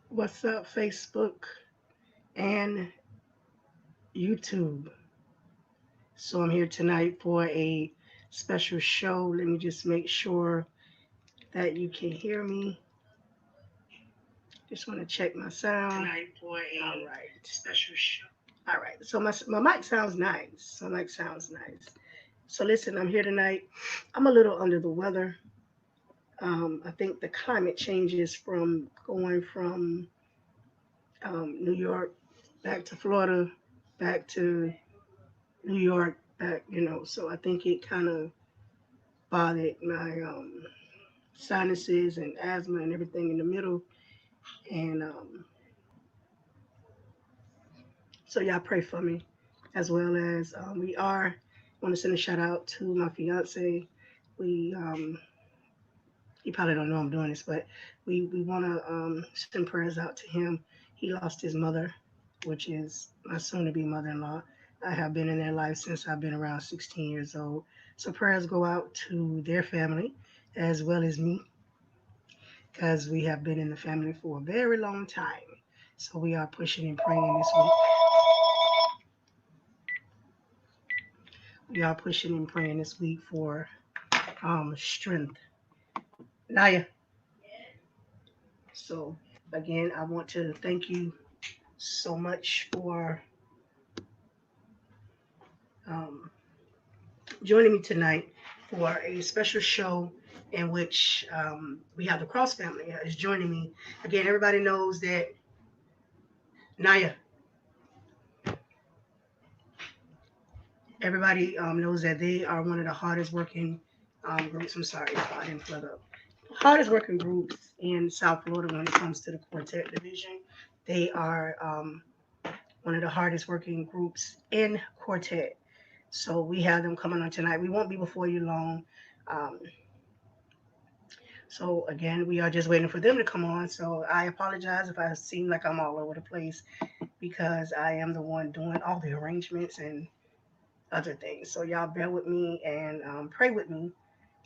What's up, Facebook and YouTube? So I'm here tonight for a special show. Let me just make sure that you can hear me. Just want to check my sound. Tonight for a All right. Special show. All right. So my mic sounds nice. My mic sounds nice. So listen, I'm here tonight. I'm a little under the weather. I think the climate changes from going from New York back to Florida, back to New York back. So I think it kind of bothered my sinuses and asthma and everything in the middle. And so y'all pray for me, as well as we are. Want to send a shout out to my fiance. We he probably don't know I'm doing this, but we want to send prayers out to him. He lost his mother, which is my soon-to-be mother-in-law. I have been in their life since I've been around 16 years old. So prayers go out to their family as well as me, because we have been in the family for a very long time. So we are pushing and praying this week. We are pushing and praying this week for strength. Naya. So again, I want to thank you so much for um, joining me tonight for a special show in which we have the Cross family is joining me. Again, everybody knows that Naya, everybody knows that they are one of the hardest working groups. I'm sorry if I didn't plug up. Hardest working groups in South Florida when it comes to the quartet division. They are one of the hardest working groups in quartet. So we have them coming on tonight. We won't be before you long. Um, So again, we are just waiting for them to come on. So I apologize if I seem like I'm all over the place because I am the one doing all the arrangements and other things. So y'all bear with me and pray with me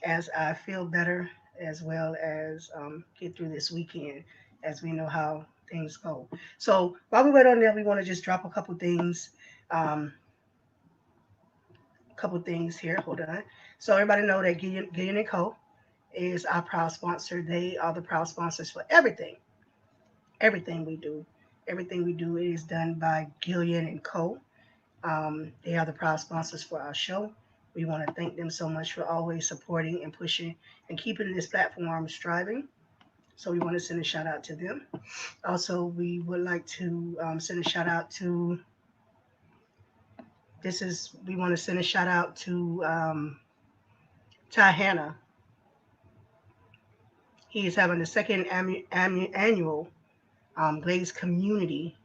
as I feel better, as well as get through this weekend, as we know how things go. So while we wait on that, we want to just drop um, a couple things here. Hold on. So everybody know that Gideon and Co is our proud sponsor. They are the proud sponsors for everything we do. Everything we do is done by Gillian and Co. They are the proud sponsors for our show. We want to thank them so much for always supporting and pushing and keeping this platform striving. So we want to send a shout out to them. Also, we would like to send a shout out to we want to send a shout out to Ty Hanna. He is having the second annual Glaze Community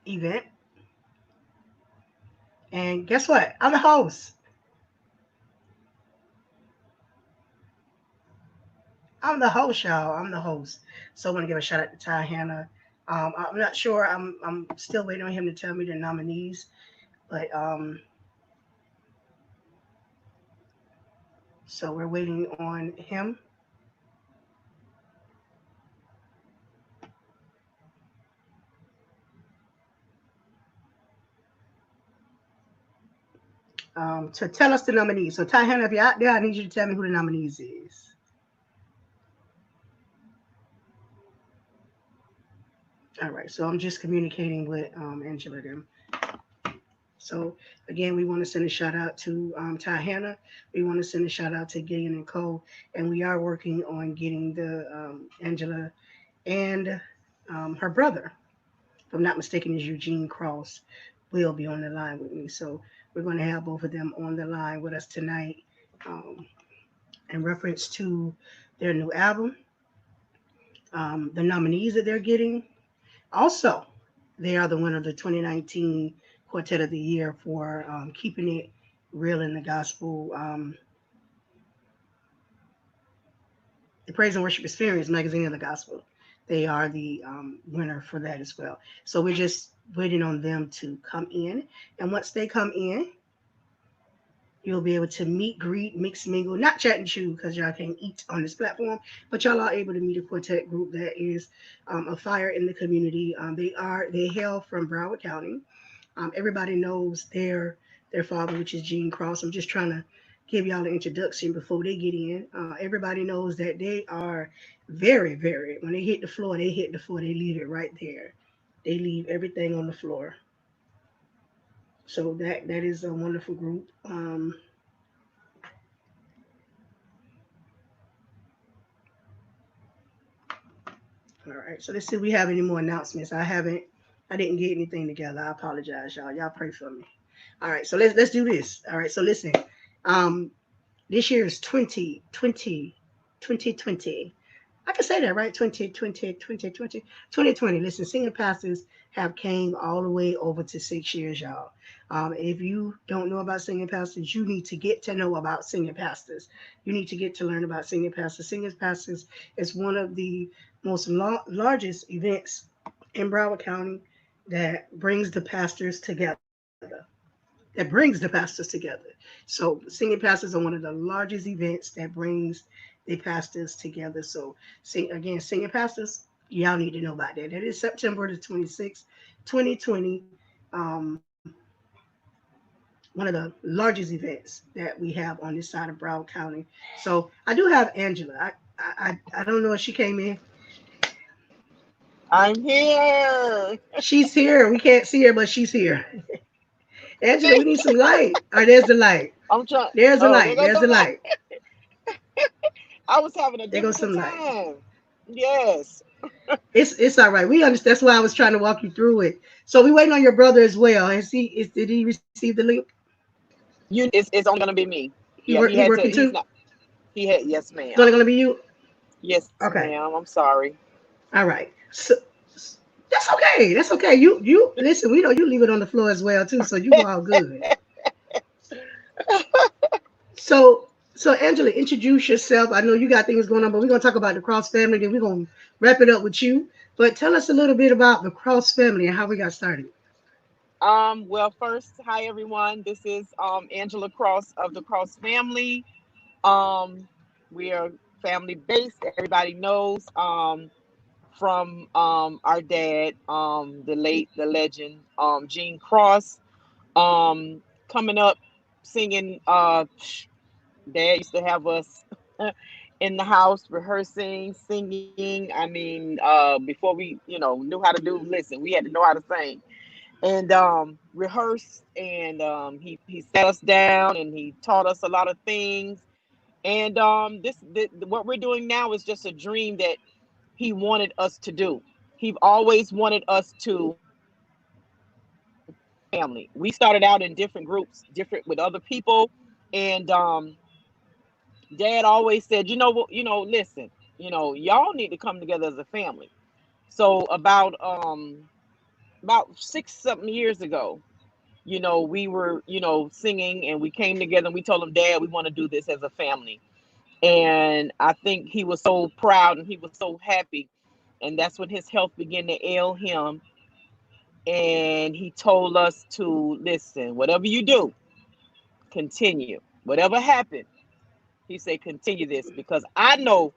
event. And guess what? I'm the host. I'm the host, y'all. I'm the host. So I want to give a shout out to Ty Hanna. I'm not sure. I'm still waiting on him to tell me the nominees, but so we're waiting on him. To tell us the nominees. So Ty Hanna, if you're out there, I need you to tell me who the nominees is. All right. So I'm just communicating with Angela them. So again, we want to send a shout out to Ty Hanna. We want to send a shout out to Gillian and Cole, and we are working on getting the Angela and her brother, if I'm not mistaken, is Eugene Cross, will be on the line with me. So we're going to have both of them on the line with us tonight um, in reference to their new album, the nominees that they're getting. Also, they are the winner of the 2019 Quartet of the Year for keeping it real in the gospel. The Praise and Worship Experience magazine of the gospel. They are the winner for that as well. So we're just waiting on them to come in. And once they come in, You'll be able to meet, greet, mix, mingle, not chat and chew because y'all can't eat on this platform, but y'all are able to meet a quartet group that is a fire in the community. They hail from Broward County. Everybody knows their father, which is Gene Cross. I'm just trying to give y'all an introduction before they get in. Everybody knows that they are very, very. When they hit the floor, they hit the floor. They leave it right there. They leave everything on the floor. So that is a wonderful group. All right. So let's see if we have any more announcements. I haven't. I didn't get anything together. I apologize, y'all. Y'all pray for me. All right. So let's do this. All right. So listen. Um, this year is 2020. I can say that, right? 2020. Listen, senior pastors have came all the way over to 6 years, y'all. If you don't know about senior pastors, you need to get to know about senior pastors. You need to get to learn about senior pastors. Senior pastors is one of the most largest events in Broward County that brings the pastors together. So senior pastors are one of the largest events that brings the pastors together. So again, senior pastors, y'all need to know about that. That is September the 26th, 2020. Um, One of the largest events that we have on this side of Broward County. So I do have Angela. I don't know if she came in. I'm here. She's here. We can't see her, but she's here. Angela, we need some light. All right, there's the light. I'm trying. There's the Oh, there light. goes There's some the light. light. I was having a There goes difficult some light. time. Yes. It's all right. We understand. That's why I was trying to walk you through it. So we waiting on your brother as well. Did he receive the link? It's only gonna be me. Yeah, He he had working to. too? He's not. He had. Yes, It's only ma'am. gonna be you. Yes, Okay. ma'am. I'm sorry. All right. So that's okay. That's okay. You listen. We know you leave it on the floor as well too. So you go out good. So Angela, introduce yourself. I know you got things going on, but we're gonna talk about the Cross family. Then we're gonna wrap it up with you. But tell us a little bit about the Cross family and how we got started. Well, first, hi everyone. This is Angela Cross of the Cross family. Um, we are family based. Everybody knows from our dad, the late, the legend, Gene Cross. Coming up singing. Dad used to have us in the house rehearsing, singing. I mean, before we, knew how to do. Listen, we had to know how to sing and rehearse. And he sat us down and he taught us a lot of things. And what we're doing now is just a dream that he wanted us to do. He always wanted us to family. We started out in different groups, different with other people, and Dad always said, listen, y'all need to come together as a family. So about 6 something years ago, we were, singing and we came together and we told him, Dad, we want to do this as a family. And I think he was so proud and he was so happy. And that's when his health began to ail him. And he told us to listen, whatever you do, continue. Whatever happened, he said, continue this because I know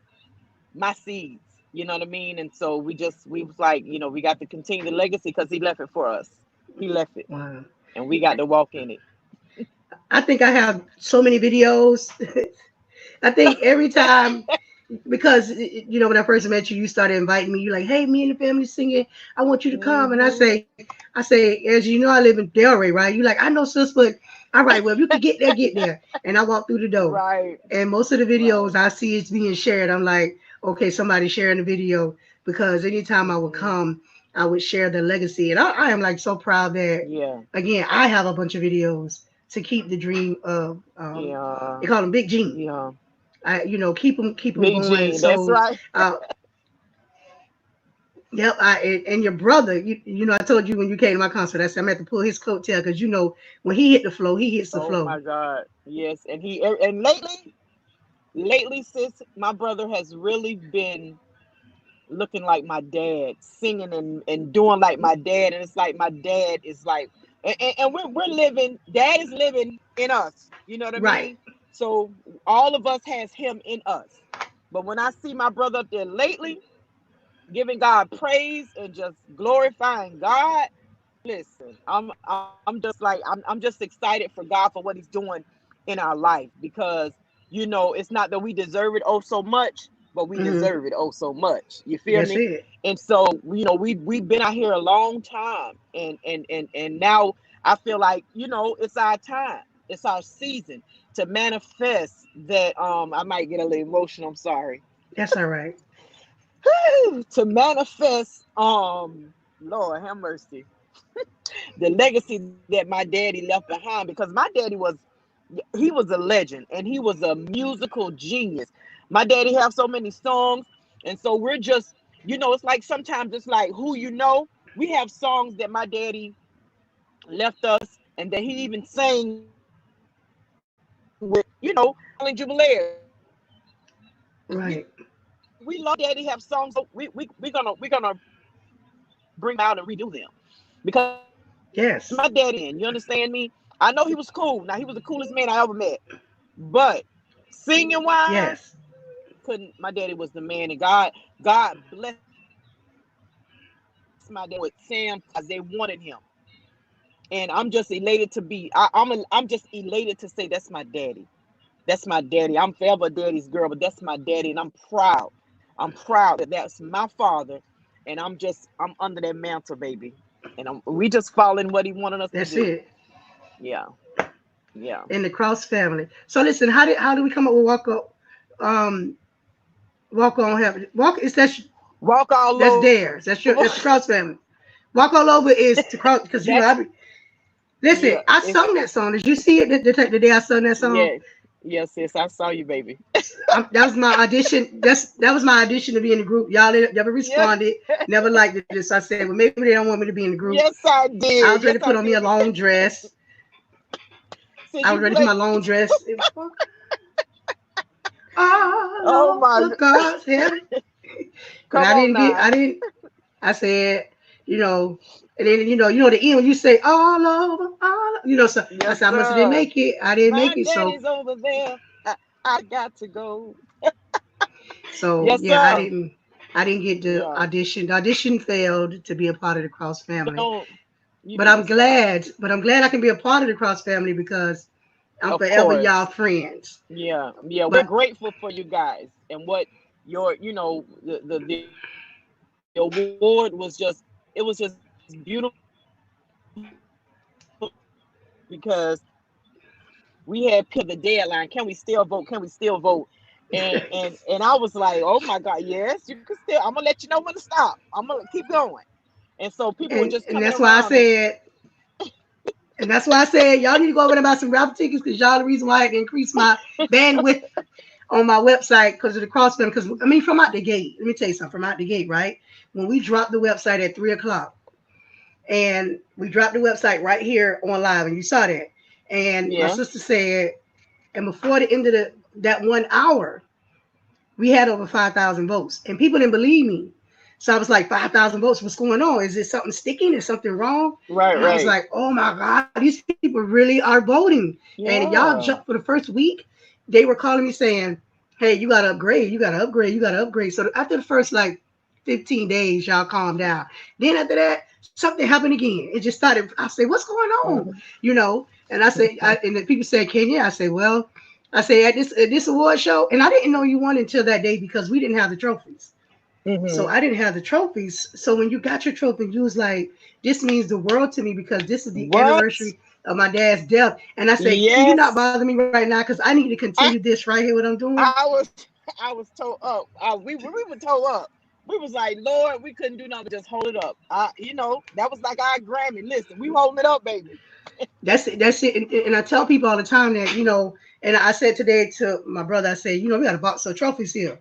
my seeds. You know what I mean? And so we was like, we got to continue the legacy because he left it for us. He left it Wow. and we got to walk in it. I think I have so many videos. I think every time because when I first met you, you started inviting me. You're like, "Hey, me and the family singing. I want you to come." And Hmm. I say, as you know, I live in Delray, right? You like, I know, sis, but all right, well, if you could get there, get there. And I walk through the door, Right, and most of the videos right. I see it's being shared. I'm like, okay, somebody sharing the video because anytime I would Hmm. come, I would share the legacy, and I am like so proud that Yeah, again I have a bunch of videos to keep the dream of yeah, they call him Big Gene. yeah. Keep them Big going. Gene, that's So right. uh, yep, and your brother, I told you when you came to my concert, I said I'm going to have to pull his coattail because when he hit the flow, he hits the Oh flow. my God. Yes. And lately, sis, my brother has really been looking like my dad, singing and doing like my dad. And it's like my dad is like, and we're living, dad is living in us. You know what I Right. mean? So all of us has him in us. But when I see my brother up there lately, giving God praise and just glorifying God, listen, I'm just like I'm just excited for God for what he's doing in our life, because it's not that we deserve it oh so much, but we Hmm. deserve it oh so much. You feel That's me? it. And so, we've been out here a long time, and now I feel like, it's our time. It's our season to manifest that. I might get a little emotional, I'm sorry. That's all right. To manifest, Lord have mercy, the legacy that my daddy left behind, because my daddy he was a legend, and he was a musical genius. My daddy have so many songs, and so we're just, it's like sometimes it's like who we have songs that my daddy left us, and that he even sang with, Colin Jubilaire. We Right. love my daddy have songs, so we're gonna bring out and redo them, because my daddy was the Yes. man. You understand me? I know he was cool. Now, he was the coolest man I ever met, but singing wise, Yes. couldn't. My daddy was the man, and God blessed my daddy with Sam because they wanted him. And I'm just elated to be. I'm just elated to say that's my daddy. That's my daddy. I'm forever daddy's girl, but that's my daddy, and I'm proud. I'm proud that that's my father, and I'm under that mantle, baby. And we just following what he wanted us to That's do. it. Yeah, yeah. In the Cross family. So listen, how do we come up with um walk on heaven? Walk is Walk all that's over. theirs. That's the Cross family. Walk all over is to cross because That's listen. yeah. I It's sung that song. Did you see it the day I sung that song? yeah. Yes, yes. I saw you, baby. That was my audition. That was my audition to be in the group. Y'all never Yes, responded, never liked it. So I said, well, maybe they don't want me to be in the group. yes, I I did. was ready Yes, to put I on me a did. long dress. Since I was you ready for my played, long dress. oh All my, over God's heaven. But come on now. I didn't. I said, you know, and then the end when you say all over, so I Yes, said I must didn't sir. make it. I didn't My make it. So daddy's over there. I got to go. so Yes, yeah, sir. I didn't get the Yeah. audition. The audition failed to be a part of the Cross family. Don't you But need to I'm stop? glad. But I'm glad I can be a part of the Cross family because I'm Of forever y'all course. friends. Yeah. Yeah. We're But grateful for you guys, and what your, the award was just. It was just beautiful because we had people at the deadline. Can we still vote? Can we still vote? And I was like, oh my God, yes, you can still. I'm gonna let you know when to stop. I'm gonna keep going. And so people were just coming around and and that's why I said. And that's why I said y'all need to go over there and buy some raffle tickets because y'all the reason why I had to increase my bandwidth on my website because of the cross film. Because I mean, from out the gate, let me tell you something. From out the gate, right? When we dropped the website at 3 o'clock, and we dropped the website right here on live, and you saw that. And my yeah, sister said, and before the end of that 1 hour, we had over 5,000 votes, and people didn't believe me. So I was like, 5,000 votes. What's going on? Is it something sticking? Is something wrong? right, And I was right, like, oh my God, these people really are voting. And y'all jumped yeah. for the first week. They were calling me saying, hey, you got to upgrade. You got to upgrade. You got to upgrade. So after the first like 15 days, y'all calmed down. Then after that, something happened again. It just started. I said, what's going on? Mhm. And I said, and the people said, Kenya. I said, well, I say at this award show, and I didn't know you won until that day because we didn't have the trophies. So Mhm. I didn't have the trophies. So when you got your trophy, you was like, this means the world to me because this is the What? anniversary of my dad's death. And I said, can you not Yes. bother me right now? Because I need to continue I this right here, what I'm doing. I was I was told up. We were told up. We was like, Lord, we couldn't do nothing but just hold it up. That was like our Grammy. Listen, we holding it up, baby. That's it. And I tell people all the time that, and I said today to my brother, I said, we got a box of trophies here.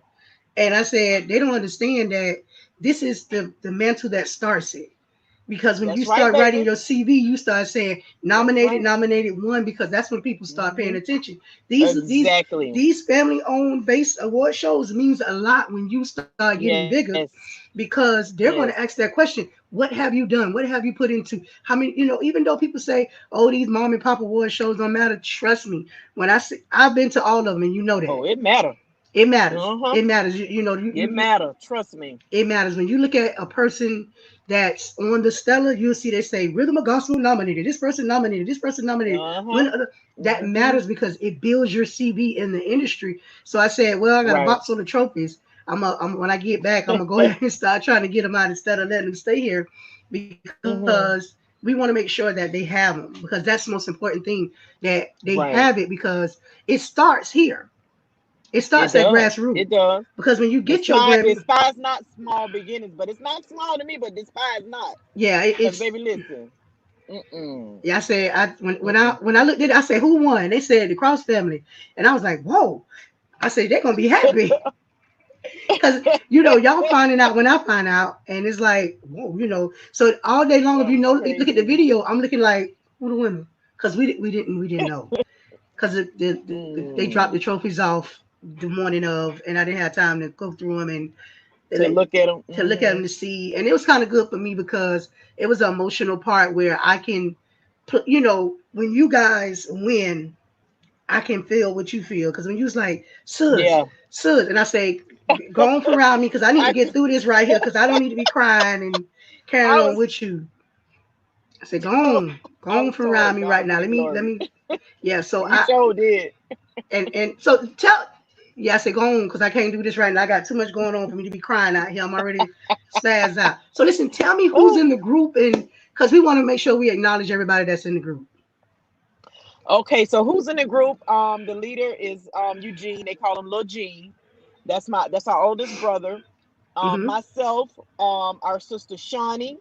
And I said, they don't understand that this is the mantle that starts it. Because when you That's right, start writing baby. your CV, you start saying That's nominated, right. nominated one, because that's when people start paying Hmm. attention. These these Exactly. these family owned based award shows means a lot when you start getting bigger Yes. because they're going to Yes. ask that question. What have you done? What have you put into how many, even though people say, oh, these mom and pop award shows don't matter, trust me. When I say I've been to all of them and you know that. Oh, it matter. It matters. Uh-huh. It matters. You know, It matter. Trust me. it matters. When you look at a person that's on the Stellar, you'll see they say Rhythm of Gospel nominated, this person nominated, this person nominated. Uh-huh. That matters because it builds your CV in the industry. So I said, well, I got a Right. box on the trophies. I'm when I get back, I'm gonna go ahead and start trying to get them out instead of letting them stay here because Mm-hmm. we want to make sure that they have them because that's the most important thing that they have Right. it because it starts here. It It starts at does. It grassroots does. because when you get your Despise, Grammy, despise not small beginnings, but it's not small to me, but despise not. yeah, Because it's baby, listen. Mm-mm. yeah. I said I Mm-mm. when I looked at it, I said who won? They said the Cross family, and I was like, whoa. I said they're gonna be happy because y'all finding out when I find out, and it's like whoa, So all day long, if That's you look at the crazy. video, I'm looking like who the women because we didn't know because they dropped Mm. the trophies off the morning of, and I didn't have time to go through them and To look at them. to look at them to see. And it was kind of good for me because it was an emotional part where I can, when you guys win, I can feel what you feel. Because when you was like, Yeah. sus, and I say, go on from around me because I need to I get through this right here because I don't need to be crying and carrying I on was with you. I said, go I on was from told around me right God now. be the Let glory. me, yeah. So You sure did. and so tell, yeah, I said, go on, because I can't do this right now. I got too much going on for me to be crying out here. I'm already spazzed out. So listen, tell me who's in the group, and because we want to make sure we acknowledge everybody that's in the group. Okay, so who's in the group? The leader is Eugene. They call him Lil Gene. That's our oldest brother. Mm-hmm. Myself, our sister Shawnee,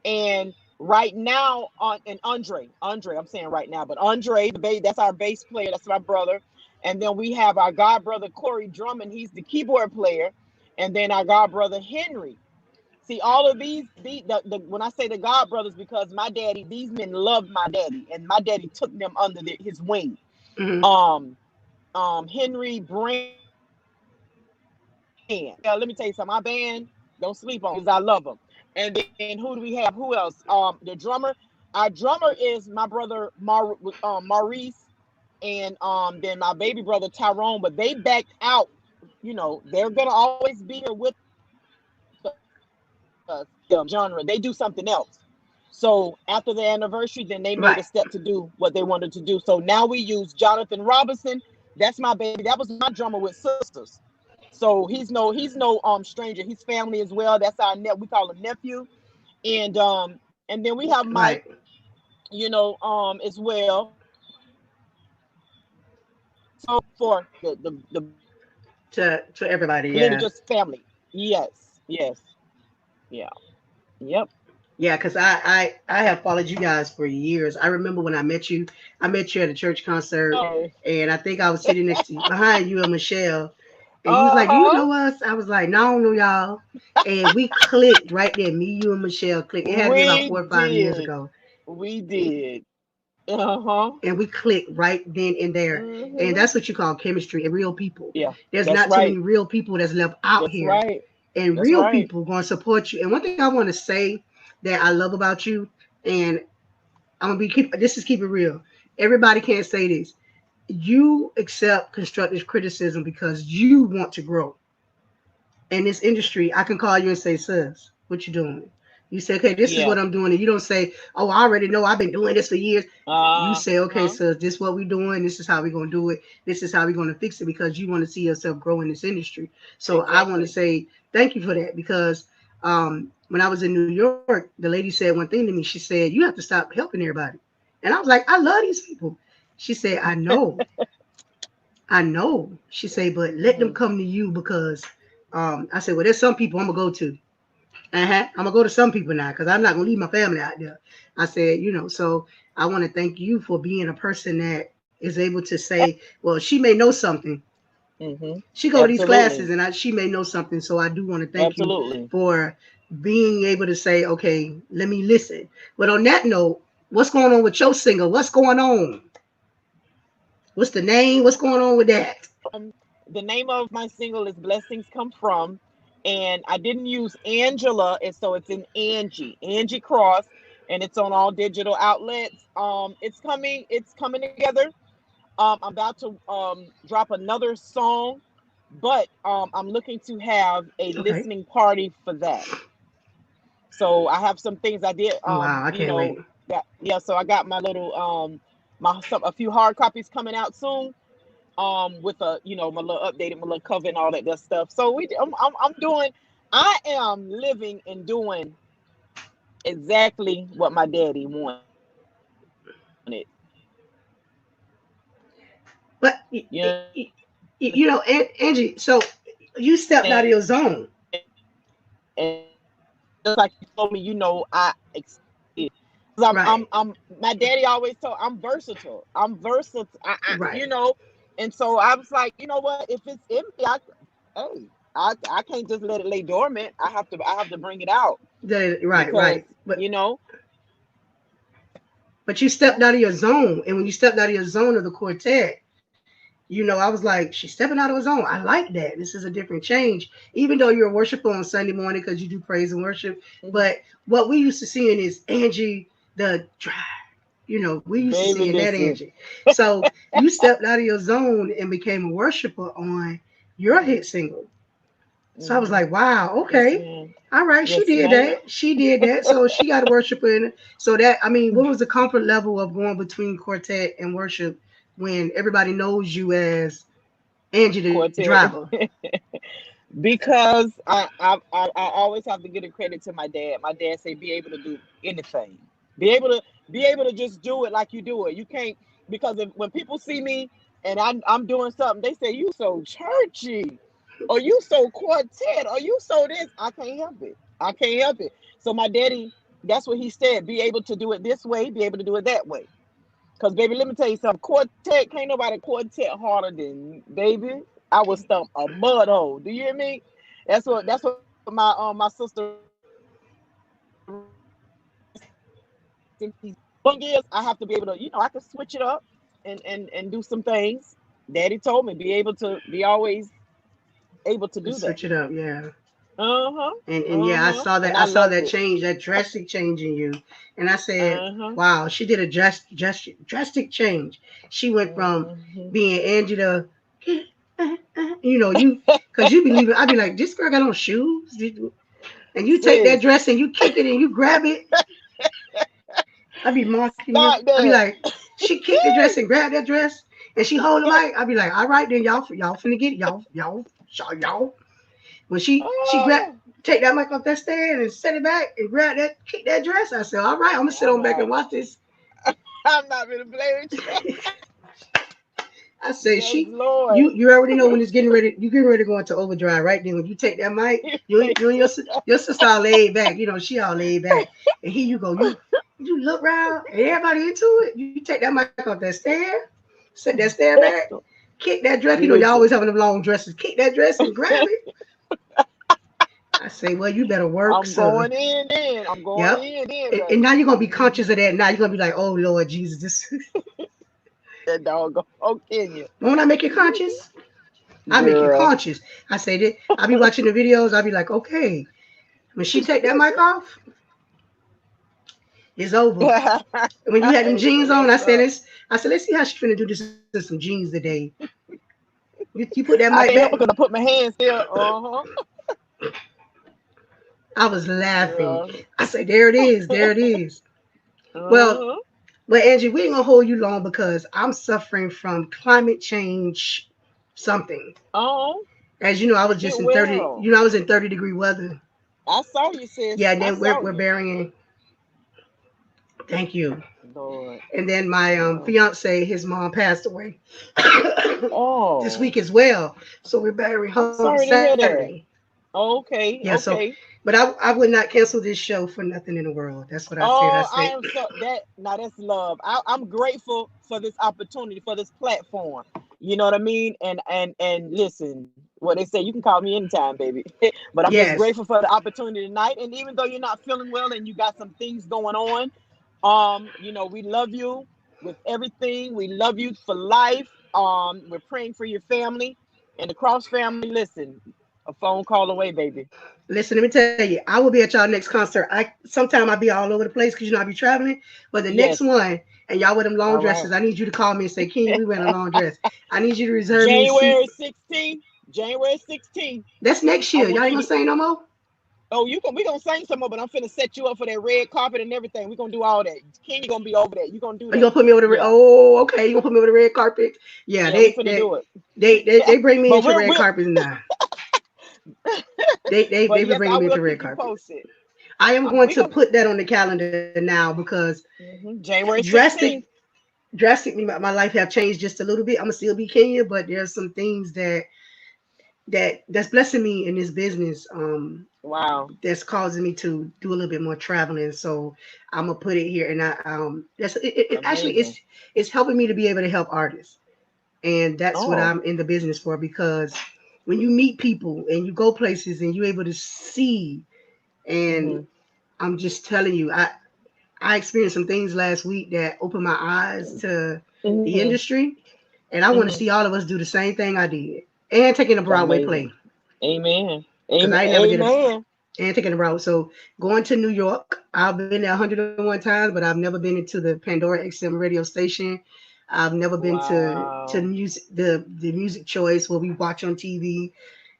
and right now on and Andre, I'm saying right now, but Andre, that's our bass player, that's my brother. And then we have our god brother Corey Drummond, he's the keyboard player, and then our god brother Henry. See, all of the when I say the god brothers, because my daddy, these men loved my daddy, and my daddy took them under his wing. Mm-hmm. Um, Henry Brand. Yeah, let me tell you something. My band, don't sleep on because I love them. And then who do we have? Who else? The drummer. Our drummer is my brother Maurice, and then my baby brother Tyrone. But they backed out. They're gonna always be here with us. Genre. They do something else. So after the anniversary, then they made Right. a step to do what they wanted to do. So now we use Jonathan Robinson. That's my baby. That was my drummer with Sisters. So he's no stranger. He's family as well. That's our we call him nephew. And then we have Mike, Right. as well. So for the To everybody, blended yeah. just family. Yes, yes, yeah, yep. Yeah, because I have followed you guys for years. I remember when I met you. I met you at a church concert, Oh, and I think I was sitting next to behind you and Michelle. And you was like, "Do you uh-huh. know us?" I was like, "No, I don't know y'all." And we clicked right there. Me, you, and Michelle clicked. It had to be about We 4 or 5 years did. ago, We did. Uh-huh. and we clicked right then and there. And Mm-hmm. that's what you call chemistry and real people. Yeah, There's that's not too many right. real people that's left out That's here, right. and That's real right. people going to support you. And one thing I want to say that I love about you, and I'm gonna be keep this is keep it real. Everybody can't say this. You accept constructive criticism because you want to grow. In this industry, I can call you and say, "Sis, what you doing?" You say, "Okay, this is Yeah. what I'm doing," and you don't say, "Oh, I already know. I've been doing this for years." You say, "Okay, Uh-huh. sis, this is what we're doing. This is how we're gonna do it. This is how we're gonna fix it," because you want to see yourself grow in this industry. So I want to Exactly. say thank you for that because when I was in New York, the lady said one thing to me. She said, "You have to stop helping everybody," and I was like, "I love these people." She said, I know." She said, "But let them Hmm. come to you because." I said, "Well, there's some people I'm gonna go to. I'm gonna go to some people now because I'm not gonna leave my family out there." I said, so I want to thank you for being a person that is able to say, well, she may know something. Hmm. She go to these classes, Absolutely. and she may know something. So I do want to thank you Absolutely. for being able to say, okay, let me listen. But on that note, what's going on with your single? What's going on? What's the name? What's going on with that? The name of my single is Blessings Come From. and I didn't use Angela, and so it's in Angie Cross, and it's on all digital outlets. It's coming together. I'm about to drop another song, but I'm looking to have a Okay. listening party for that. So I have some things I did, Oh, wow, I can't wait. yeah. So I got my little a few hard copies coming out soon. With my little updated, my little cover and all that good stuff. So I'm doing, I am living and doing exactly what my daddy wanted. But You know, you know, Angie, so you stepped out of your zone. and just like you told me, I expected. 'Cause Right. my daddy always told I'm versatile. I'm versatile. Right. And so I was like, you know what? If it's in me, hey, I can't just let it lay dormant. I have to bring it out Right, because right. you know. But you stepped out of your zone. And when you stepped out of your zone of the quartet, you know, I was like, she's stepping out of her zone. I like that. This is a different change. Even though you're a worshiper on Sunday morning because you do praise and worship. Mhm. But what we used to seeing is Angie, the drive. You know, we used to Baby, seeing that listen. Angie. So you stepped out of your zone and became a worshiper on your hit single. So I was Hmm. like, wow, Yes, okay. ma'am. All right, she Yes, did ma'am. that. She did that. So she got a worshiper in it. So that, I mean, what was the comfort level of going between quartet and worship when everybody knows you as Angie the Quartet. driver? Because I always have to give the credit to my dad. My dad say be able to do anything. Be able to just do it like you do it. You can't, because when people see me and I'm doing something, they say you so churchy, or you so quartet, or you so this. I can't help it. I can't help it. So my daddy, that's what he said. Be able to do it this way. Be able to do it that way. Cause baby, let me tell you something. Quartet, can't nobody quartet harder than baby. I was stump a mud hole. Do you hear me? That's what my sister thing is, I have to be able to, I can switch it up and do some things. Daddy told me be able to be always able to And do that. switch it up, yeah. Uh-huh. And yeah, Uh-huh. And I I saw loved that it. change, that drastic change in you. And I said, Uh-huh. wow, she did a drastic change. She went from Hmm. being Angie to, you know, you, because you believe it. I'd be like, this girl got on shoes. And you take that Sis, dress and you kick it and you grab it. I'd be mocking you. start I'd be that. like, she kicked the dress and grabbed that dress and she hold the mic. I'd be like, all right then, y'all finna get it. Y'all. When she grabbed, Oh, take that mic off that stand and set it back and grab that, kick that dress. I said, all right, I'm gonna sit I'm on back and like, watch this. I'm not gonna play with you. I said, Yes, she, Lord. you already know when it's getting ready. You getting ready to go into overdrive, right? Then when you take that mic, you and your sister all laid back. You know, she all laid back, and here you go. You look around, and everybody into it. You take that mic off that stand, set that stand back, kick that dress. You know, y'all always Listen, having them long dresses. Kick that dress and grab it. I say, well, you better work, I'm sir. going in then. I'm going Yep. in then, And now baby. you're gonna be conscious Hmm. of that. Now you're gonna be like, oh Lord Jesus, this That dog go, oh, Kenya. won't I make you conscious? I make you Girl. conscious. I say that I'll be watching the videos, I'll be like, okay, when she take that mic off, it's over. When you had them Hey, say jeans on, what's up? I said, let's see how she's finna do this in some jeans today. You put that mic I can't back. help it because I put my hands there. Uh-huh. I was laughing. Girl. I said, there it is, there it is. Well, Uh-huh. well, Angie, we ain't gonna hold you long because I'm suffering from climate change something. Oh, As you know, I was get just in 30, well. you know, I was in 30-degree weather. I saw you, sis. Yeah, and I then saw we're you. burying, thank you. Lord. And then my Oh. fiance, his mom passed away this Oh. week as well. So we're burying I'm her sorry to hear Saturday. that. Okay, Yeah, so okay. but I would not cancel this show for nothing in the world. That's what I said. I Oh, I said, am so that now that's love. I'm grateful for this opportunity, for this platform. You know what I mean? And listen, what they say, you can call me anytime, baby. But I'm just yes, grateful for the opportunity tonight. And even though you're not feeling well and you got some things going on, we love you with everything. We love you for life. We're praying for your family and the Cross family. Listen, A phone call away, baby. Listen, let me tell you, I will be at y'all next concert. I sometime I'll be all over the place because I be traveling. But the next Yes. one, and y'all with them long All right. dresses, I need you to call me and say, King, we wearing a long dress. I need you to reserve me a seat. January 16th. January 16th. That's next I year. Y'all want ain't you gonna to. sing no more? Oh, we gonna sing some more, but I'm finna set you up for that red carpet and everything. We gonna do all that. King, you gonna be over there. You gonna do Are you that? gonna put me over the Yeah. oh, okay. You gonna put me over the red carpet? Yeah, Yeah, we finna do it. they bring me But into we're red we're carpets now. They but been yes, bringing I me will into red keep you carpet. posted. I am going We to gonna put that on the calendar now because January drastic 16th. drastically my life have changed just a little bit. I'm gonna still be Kenya, but there's some things that's blessing me in this business. Wow. That's causing me to do a little bit more traveling. So I'm gonna put it here, and it actually Amazing. it's helping me to be able to help artists, and that's what Oh. I'm in the business for. Because when you meet people and you go places and you're able to see, and Hmm. I'm just telling you, I experienced some things last week that opened my eyes to the Hmm. industry, and I want to Hmm. see all of us do the same thing I did, and taking a Broadway Amazing. play Amen. because Amen. I ain't never did a Amen. and taking a route. So going to New York, I've been there 101 times, but I've never been into the Pandora XM radio station. I've never been to Wow. music the music choice where we watch on TV.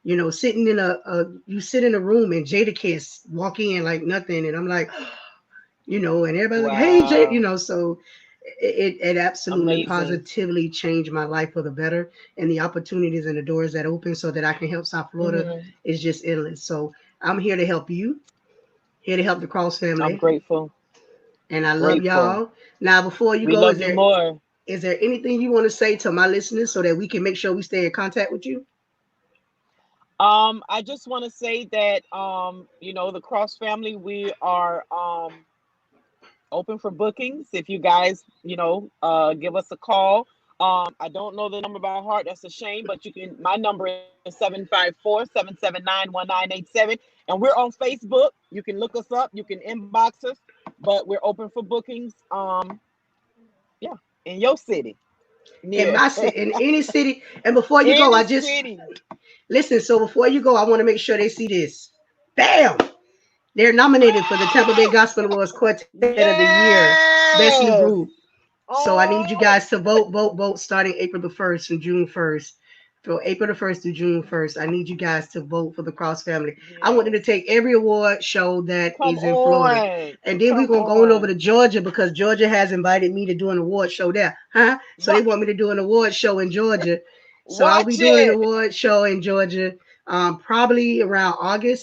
You know, sitting in you sit in a room and Jada Kiss walk in like nothing, and I'm like, and everybody's like, hey Jada, Wow. so it absolutely Amazing. positively changed my life for the better, and the opportunities and the doors that open so that I can help South Florida Hmm. is just endless. So I'm here to help you, here to help the Cross I'm family, grateful. and I love Grateful. y'all. Now, before you We go, love you more. is there anything you want to say to my listeners so that we can make sure we stay in contact with you? I just want to say that the Cross family, we are open for bookings. If you guys, give us a call. I don't know the number by heart. That's a shame, but my number is 754-779-1987. And we're on Facebook. You can look us up, you can inbox us, but we're open for bookings. Yeah, in your city. In Near my city, in any city. And before you go, any I just city. listen. So before you go, I want to make sure they see this. Bam! They're nominated for the Tampa Bay Oh, Gospel Awards Quartet of the Year, Best New Group. yes. So I need you Oh, guys to vote, vote, vote starting April the 1st through June 1st. For April the 1st through June 1st, I need you guys to vote for the Cross family. I want them to yes. take every award show that Come is in Florida. on. And then we're Come going to go on over on. to Georgia because Georgia has invited me to do an award show there. Huh? So they What? want me to do an award show in Georgia. So I'll be Watch doing an it. award show in Georgia probably around August.